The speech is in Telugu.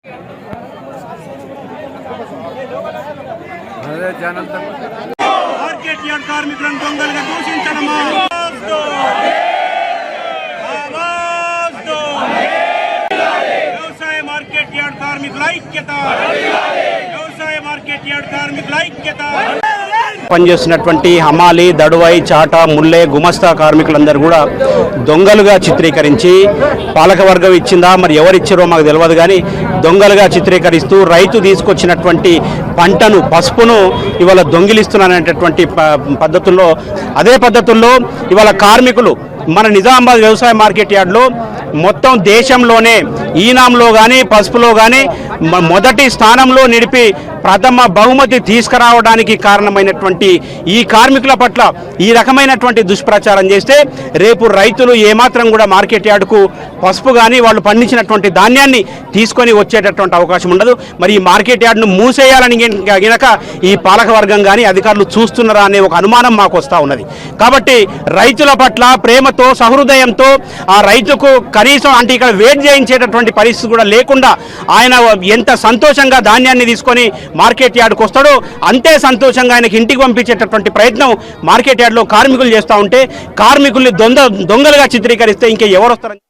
మార్కెట్ యార్డ్ కార్మికులను దొంగలుగా దూషించడమా? వ్యవసాయ మార్కెట్ యార్డ్ కార్మికుల ఐక్యత, వ్యవసాయ మార్కెట్ యార్డ్ కార్మికుల ఐక్యత. పనిచేస్తున్నటువంటి హమాలి, దడువై, చాట, ముల్లె, గుమస్తా కార్మికులందరూ కూడా దొంగలుగా చిత్రీకరించి పాలకవర్గం ఇచ్చిందా మరి ఎవరిచ్చారో మాకు తెలియదు, కానీ దొంగలుగా చిత్రీకరిస్తూ రైతు తీసుకొచ్చినటువంటి పంటను, పసుపును ఇవాళ దొంగిలిస్తున్నారనేటటువంటి పద్ధతుల్లో, అదే పద్ధతుల్లో ఇవాళ కార్మికులు మన నిజామాబాద్ వ్యవసాయ మార్కెట్ యార్డ్లో మొత్తం దేశంలోనే ఈనాంలో కానీ పసుపులో కానీ మొదటి స్థానంలో నిలిపి ప్రథమ బహుమతి తీసుకురావడానికి కారణమైనటువంటి ఈ కార్మికుల పట్ల ఈ రకమైనటువంటి దుష్ప్రచారం చేస్తే రేపు రైతులు ఏమాత్రం కూడా మార్కెట్ యార్డుకు పసుపు కానీ వాళ్ళు పండించినటువంటి ధాన్యాన్ని తీసుకొని వచ్చేటటువంటి అవకాశం ఉండదు. మరి ఈ మార్కెట్ యార్డును మూసేయాలని గనక ఈ పాలకవర్గం కానీ అధికారులు చూస్తున్నారా అనే ఒక అనుమానం మాకు వస్తూ ఉన్నది. కాబట్టి రైతుల పట్ల ప్రేమతో, సహృదయంతో ఆ రైతుకు కనీసం అంటే ఇక్కడ వెయిట్ చేయించేటటువంటి పరిస్థితి కూడా లేకుండా ఆయన ఎంత సంతోషంగా ధాన్యాన్ని తీసుకొని మార్కెట్ యార్డుకు వస్తాడో అంతే సంతోషంగా ఆయనకి ఇంటికి పంపించేటటువంటి ప్రయత్నం మార్కెట్ యార్డులో కార్మికులు చేస్తూ ఉంటే, కార్మికుల్ని దొంగలుగా చిత్రీకరిస్తే ఇంకా ఎవరు వస్తారని